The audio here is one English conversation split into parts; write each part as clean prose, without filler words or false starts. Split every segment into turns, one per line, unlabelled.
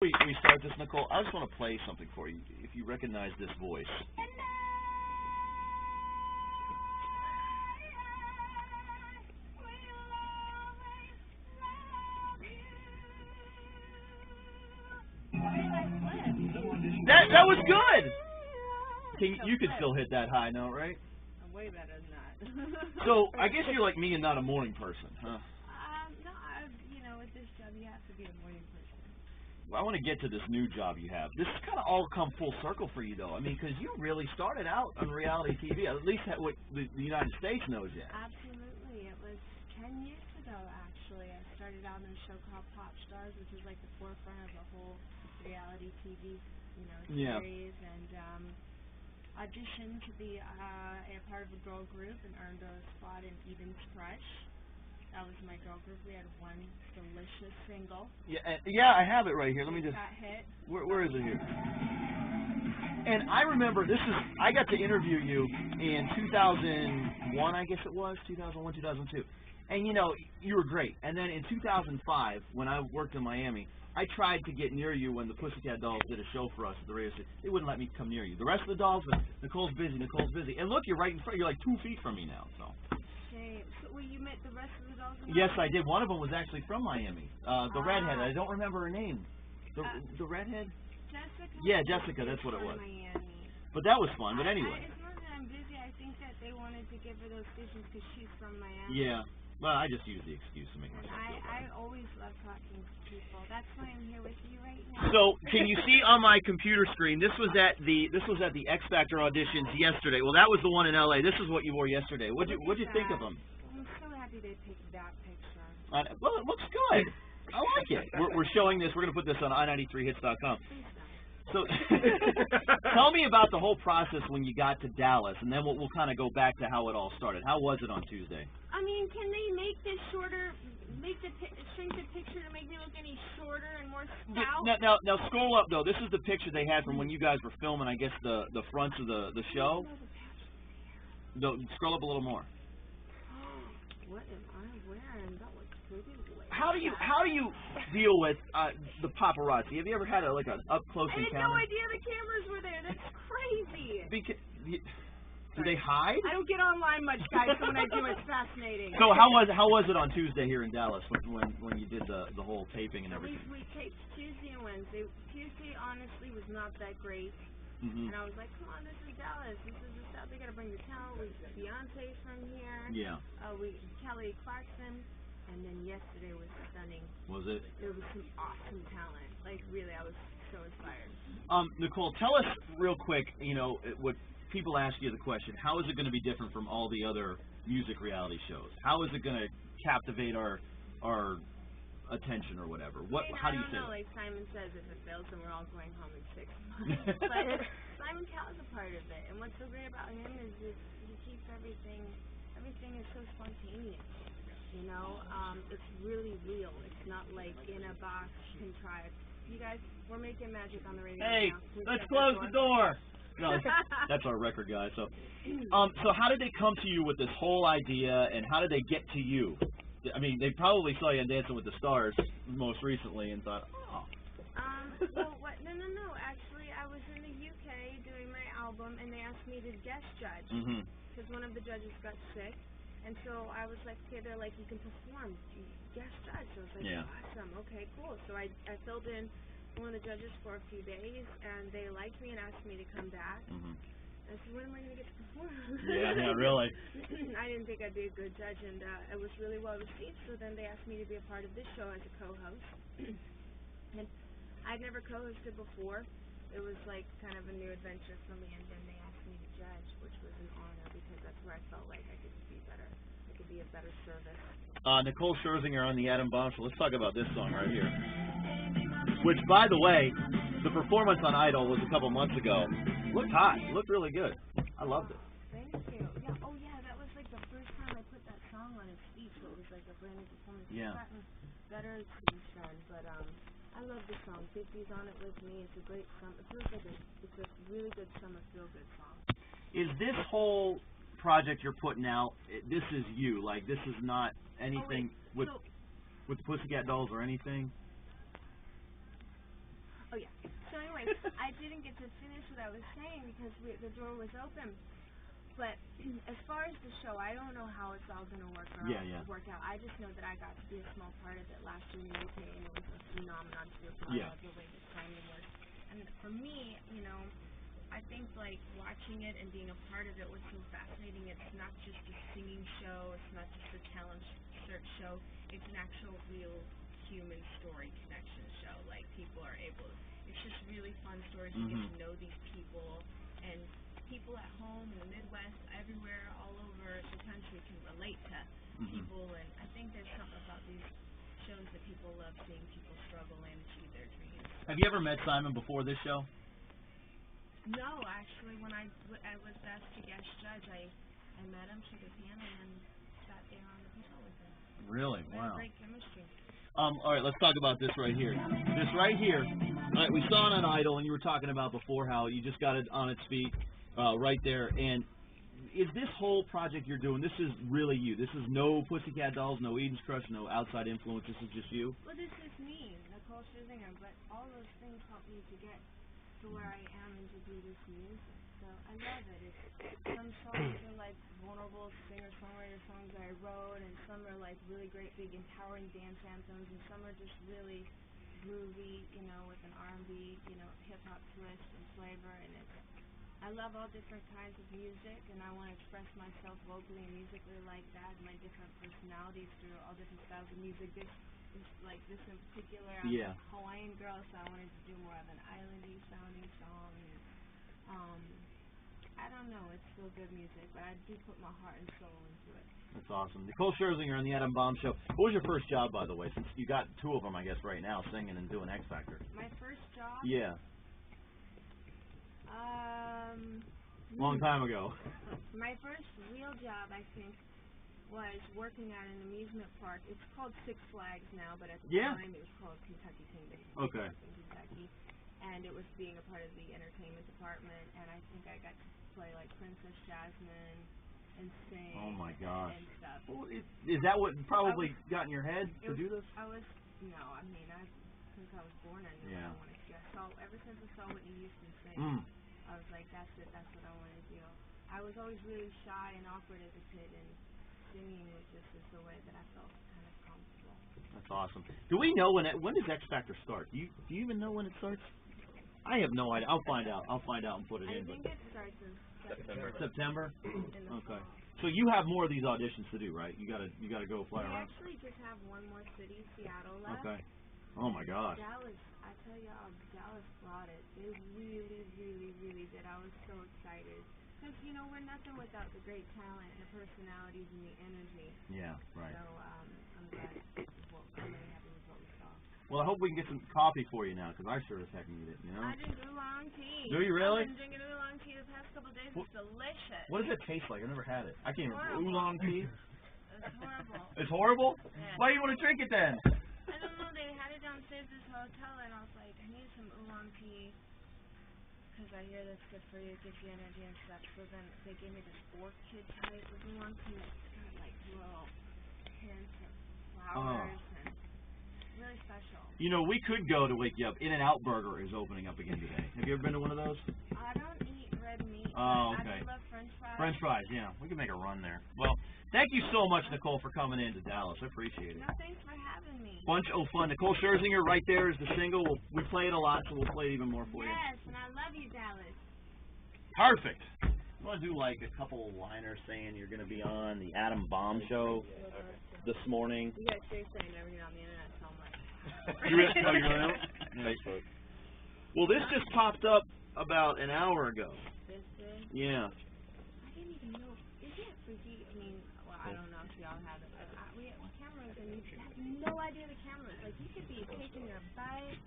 We start this, Nicole, I just want to play something for you, if you recognize this voice. That was good! You could still hit that high note, right?
I'm way better than that.
So, I guess you're like me and not a morning person, huh?
No, with this job you have to be a morning person.
Well, I want to get to this new job you have. This has kind of all come full circle for you, though. I mean, because you really started out on reality TV, at least what the United States knows yet.
Absolutely. It was 10 years ago, actually. I started out in a show called Pop Stars, which is like the forefront of the whole reality TV, series, and auditioned to be a part of a girl group and earned a spot in Eden's Crush. That was my girl group. We had one delicious single.
Yeah, I have it right here. Let me just.
Got hit.
Where is it here? And I remember I got to interview you in 2001, I guess it was, 2001, 2002. And you were great. And then in 2005, when I worked in Miami, I tried to get near you when the Pussycat Dolls did a show for us at the radio station. They wouldn't let me come near you. The rest of the dolls, but Nicole's busy. And look, you're right in front. You're like 2 feet from me now. So.
Shame. So, you met the rest of the dolls?
Yes, I did. One of them was actually from Miami. The redhead. I don't remember her name. The redhead?
Jessica?
Yeah, Jessica. That's what it was.
Miami.
But that was fun. But anyway.
It's not that I'm busy. I think that they wanted to give her those stations because she's from Miami.
Yeah. Well, I just use the excuse to make myself feel
I
better.
always love talking to people. That's why I'm here with you right now.
So, can you see on my computer screen? This was at the X Factor auditions yesterday. Well, that was the one in LA. This is what you wore yesterday. What'd you think of them?
I'm so happy they picked that picture.
Well, it looks good. I like it. We're showing this. We're going to put this on i93hits.com. So, tell me about the whole process when you got to Dallas, and then we'll kind of go back to how it all started. How was it on Tuesday?
I mean, can they make this shorter? Shrink the picture to make me look any shorter and more stout?
Now scroll up though. This is the picture they had from when you guys were filming. I guess the fronts of the show. No, scroll up a little more.
What am I wearing? That looks pretty weird.
How do you deal with the paparazzi? Have you ever had an up close encounter?
I had no idea the cameras were there. That's crazy.
Do they hide?
I don't get online much, guys. So when I do, it's fascinating.
So how was it on Tuesday here in Dallas when you did the whole taping and everything?
We taped Tuesday and Wednesday. Tuesday honestly was not that great.
Mm-hmm.
And I was like, come on, this is Dallas. This is the stuff. They got to bring the talent. Beyonce's from here.
Yeah.
Kelly Clarkson. And then yesterday was stunning.
Was it?
There was some awesome talent. Like, really, I was so inspired.
Nicole, tell us real quick, what people ask you the question, how is it going to be different from all the other music reality shows? How is it going to captivate our attention or whatever? How do you say it?
Like Simon says, if it fails, then we're all going home in 6 months. But Simon Cowell's a part of it. And what's so great about him is he keeps everything is so spontaneous. It's really real. It's not like in a box contrived. You guys, we're making magic on the radio now.
Hey, let's close the door. No, that's our record guy. So how did they come to you with this whole idea, and how did they get to you? I mean, they probably saw you on Dancing with the Stars most recently and thought, oh.
Well, no. Actually, I was in the UK doing my album, and they asked me to guest judge because one of the judges got sick. And so I was like, okay, they're like, you can perform, guest judge. So I was like, yeah. Awesome, okay, cool. So I filled in one of the judges for a few days, and they liked me and asked me to come back. I said, when am I going to get to perform?
Yeah, really.
I didn't think I'd be a good judge, and it was really well received. So then they asked me to be a part of this show as a co-host. And I'd never co-hosted before. It was like kind of a new adventure for me, and then they asked me to judge, which was an honor because that's where I felt like I could be better. I could be a better service.
Nicole Scherzinger on the Adam Bomb Show. Let's talk about this song right here. Which, by the way, the performance on Idol was a couple months ago. Looked hot. Looked really good. I loved it.
Thank you. Yeah. Oh, yeah. That was like the first time I put that song on his speech. So it was like a brand new performance.
Yeah.
I've gotten better speech done, but I love this song. 50's on it with me. It's a great song. It feels like it's a really good summer feel-good song.
Is this whole project you're putting out, this is you? Like, this is not anything with the Pussycat Dolls or anything?
anyways, I didn't get to finish what I was saying because the door was open. But as far as the show, I don't know how it's all going to work out. I just know that I got to be a small part of it last year in the UK, and it was a phenomenon to be a part of the way the timing works. And for me, you know, I think like watching it and being a part of it was so fascinating. It's not just a singing show. It's not just a talent search show. It's an actual real human story connection show. Like people are able. It's just really fun stories. You get to know these people, and people at home in the Midwest, everywhere, all over the country can relate to people, and I think there's something about these shows that people love, seeing people struggle and achieve their dreams.
Have you ever met Simon before this show?
No, actually, when I was asked to guest judge, I met him, shook his hand, and then sat there on the panel with him.
Really? Wow.
Great chemistry.
All right, let's talk about this right here. This right here, we saw it on Idol, and you were talking about before how you just got it on its feet. Right there, and is this whole project you're doing, this is really you? This is no Pussycat Dolls, no Eden's Crush, no outside influence, this is just you?
Well, this is me, Nicole Scherzinger, but all those things helped me to get to where I am and to do this music, so I love it. Some songs are like vulnerable singer-songwriter songs that I wrote, and some are like really great big empowering dance anthems, and some are just really groovy, you know, with an R&B, you know, hip-hop twist and flavor, and I love all different kinds of music, and I want to express myself vocally and musically like that, and my different personalities through all different styles of music. This in particular, I'm a Hawaiian girl, so I wanted to do more of an islandy sounding song. And, I don't know, it's still good music, but I do put my heart and soul into it.
That's awesome. Nicole Scherzinger on the Adam Bomb Show. What was your first job, by the way, since you got two of them, I guess, right now, singing and doing X Factor?
My first job?
Yeah. Long time ago.
My first real job, I think, was working at an amusement park. It's called Six Flags now, but at the time it was called Kentucky Kingdom.
Okay.
In Kentucky. And it was being a part of the entertainment department, and I think I got to play like Princess Jasmine and sing.
Oh my gosh.
And stuff.
Well, is that what probably got in your head to do this?
Since I was born, I knew what I wanted to do. Ever since I saw Whitney Houston sing, I was like, that's it, that's what I want to do. I was always really shy and awkward as a kid, and singing was just the way that I felt kind of comfortable.
That's awesome. Do we know when does X Factor start? Do you even know when it starts? I have no idea. I'll find out and put it in.
I think it starts in
September?
In the fall.
So you have more of these auditions to do, right? You gotta go fly around.
We actually just have one more city, Seattle, left.
Okay. Oh my gosh.
Dallas, I tell y'all, Dallas brought it. They really, really, really did. I was so excited. Because, you know, we're nothing without the great talent, the personalities, and the energy.
Yeah, right.
So, I'm glad. I'm really happy with what we saw.
Well, I hope we can get some coffee for you now, because I sure as heck need it, you know?
I drink oolong tea.
Do you really?
I've been drinking oolong tea the past couple of days. It's delicious.
What does it taste like? I've never had it. I can't remember. Oolong tea?
It's horrible.
It's horrible?
Yeah.
Why do you want to drink it then?
I don't know. They had it downstairs at this hotel, and I was like, I need some oolong tea because I hear that's good for you, gives you energy and stuff. So then they gave me this orchid type of oolong tea that's got like little hints of flowers and really special.
You know, we could go to wake you up. In-N-Out Burger is opening up again today. Have you ever been to one of those?
I don't eat red meat.
Oh, okay.
I do love French fries.
French fries, yeah. We can make a run there. Well, thank you so much, Nicole, for coming in to Dallas. I appreciate it.
No, thanks for having me.
Bunch of fun. Nicole Scherzinger right there is the single. We play it a lot, so we'll play it even more for you.
Yes, and I love you, Dallas.
Perfect. I want to do like a couple liners saying you're going to be on the Adam Bomb Show this morning.
You guys seriously never get on the internet so much.
You really know? Facebook. Well, this just popped up about an hour ago.
This did?
Yeah.
I didn't even know. Isn't it freaky? I mean, well, I don't know if y'all have it, but we have cameras, and you have no idea the cameras. Like, you could be taking a bite.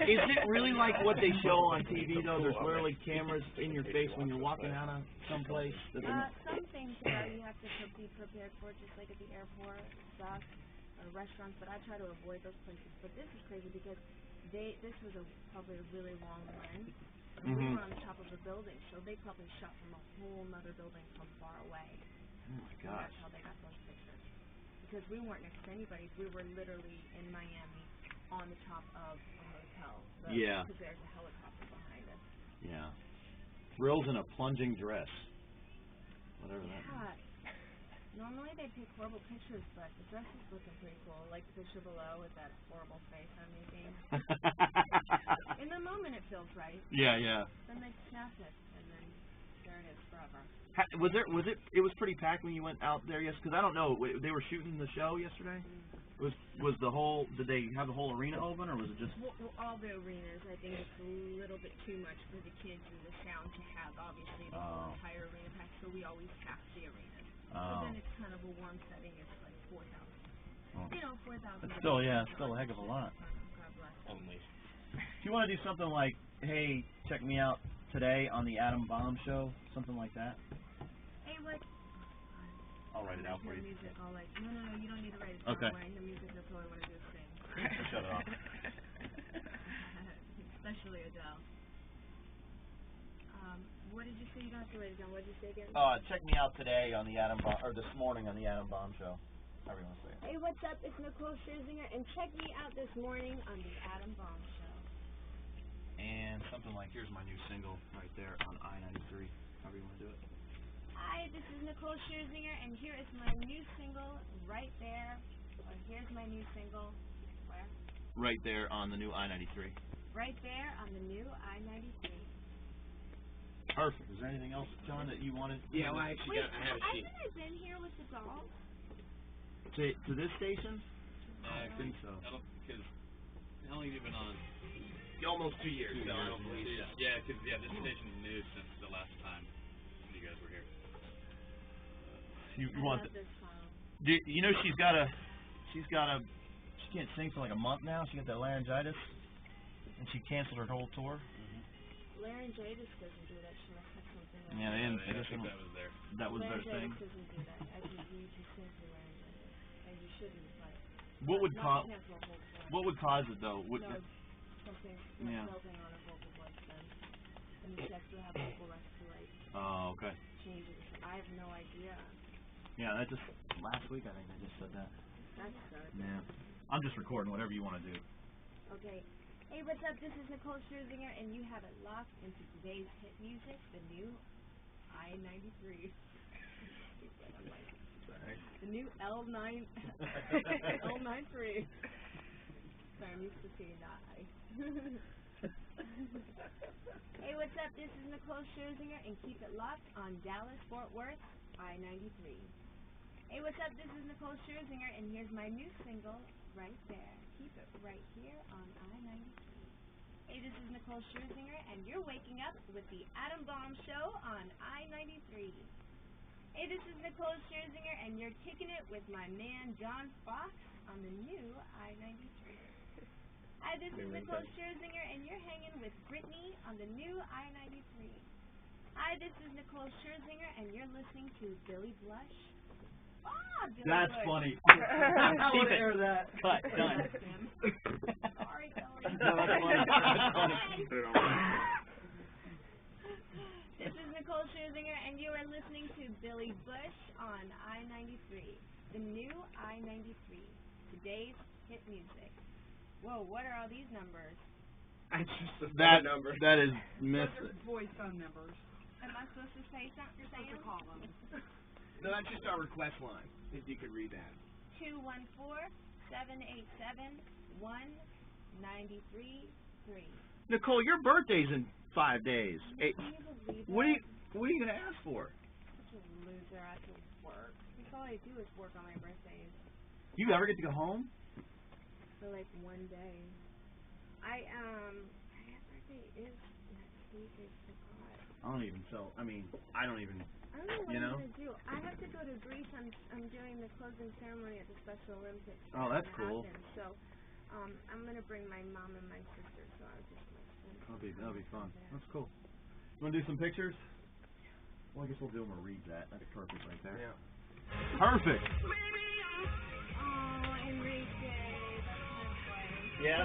Is it really like what they show on TV, though? There's literally cameras in your face when you're walking out of someplace?
Some things you have to be prepared for, just like at the airport, stuff, or restaurants, but I try to avoid those places. But this is crazy because this was probably a really long lens. We were on the top of a building, so they probably shot from a whole other building from far away.
Oh my gosh.
That's how they got those pictures. Because we weren't next to anybody. We were literally in Miami on the top of a hotel. Because there's a helicopter
Yeah. Thrills in a plunging dress. Whatever that means.
Normally they take horrible pictures, but the dress is looking pretty cool. Like the picture below with that horrible face I'm making. In the moment it feels right.
Yeah, yeah.
Then they snap it, and then there it is forever.
It was pretty packed when you went out there yesterday? Because I don't know, they were shooting the show yesterday? Was the whole, did they have the whole arena open, or was it just?
Well, all the arenas, I think it's a little bit too much for the kids and the sound to have, obviously, the whole entire arena pack, so we always pack the arena. But then it's kind of a warm setting. It's like 4,000. You know, 4,000.
It's still, yeah, it's still a heck of a lot.
God bless.
Only.
If you want to do something like, hey, check me out today on the Adam Bomb Show, something like that.
Hey, what?
I'll write it out for you.
Music, I'll like, no, you don't need to write it down.
Okay.
I'm wearing the music. That's all I want to do is sing.
Shut it off.
Especially Adele. What did you say? You don't have to write it down. What did you say again?
Check me out today on the Adam Bomb, or this morning on the Adam Bomb Show. However you want to say it.
Hey, what's up? It's Nicole Scherzinger, and check me out this morning on the Adam Bomb Show.
And something like, here's my new single right there on I93. However you want to do it.
Hi, this is Nicole Scherzinger, and here is my new single right there. Or here's my new single. Where?
Right there on the new I93.
Right there on the new I93.
Perfect. Is there anything else, John, that you wanted?
Yeah, well, I actually I have a sheet.
Haven't I been here with the dogs?
To this station? I don't think so.
Because how long have you been on? Almost 2 years. No, I don't believe so. Yeah, because this station's new since the last time you guys were here.
You want
this song.
you know she can't sing for like a month now. She got that laryngitis, and she canceled her whole tour.
Laryngitis doesn't do that. She must have something else.
Yeah,
I think that was there.
That was their thing.
Laryngitis doesn't do that. I think you just sing for laryngitis, and you shouldn't. But
What would cause?
cancel a whole tour.
What would cause it though?
No, something
Yeah.
building on a vocal cord stem, and you have to have vocal rest to like
Oh, okay.
change it. I have no idea.
Yeah, that just last week I think I just said that.
That's good.
Yeah. I'm just recording whatever you want to do.
Okay. Hey, what's up? This is Nicole Scherzinger, and you have it locked into today's hit music, the new I93. The new L93. Sorry, I'm used to seeing that I. Hey, what's up? This is Nicole Scherzinger, and keep it locked on Dallas-Fort Worth, I93. Hey, what's up? This is Nicole Scherzinger, and here's my new single, right there. Keep it right here on I93. Hey, this is Nicole Scherzinger, and you're waking up with the Adam Bomb Show on I93. Hey, this is Nicole Scherzinger, and you're kicking it with my man John Fox on the new I93. Hi, this is Nicole Scherzinger, and you're hanging with Brittany on the new I93. Hi, this is Nicole Scherzinger, and you're listening to Billy Blush. Billy
That's
Bush.
funny.
Keep it.
Air that. Cut. Done.
Sorry, Billy.
No, that's funny. That's funny.
This is Nicole Scherzinger, and you are listening to Billy Bush on I93, the new I93, today's hit music. Whoa, what are all these numbers?
That's just
That
number.
that is missed.
Voice phone numbers.
Am I supposed to say something?
You're supposed to call them.
No, that's just our request line. If you could read that.
214-787-1933.
Nicole, your birthday's in 5 days.
Can you believe
What
that?
are you gonna ask for?
Such a loser. I have to work. That's all I do is work on my birthdays.
You ever get to go home?
For like one day. My birthday is next week. I forgot.
I don't even I don't even.
I don't know what
You know?
I'm gonna do. I have to go to Greece. I'm doing the closing ceremony at the Special Olympics.
Oh, that's
in
cool.
Athens. So, I'm gonna bring my mom and my sister. So I was just like,
That'll be fun. That's cool. You wanna do some pictures? Well, I guess we'll do them or read that. That's perfect right there.
Yeah.
Perfect.
oh, Enrique.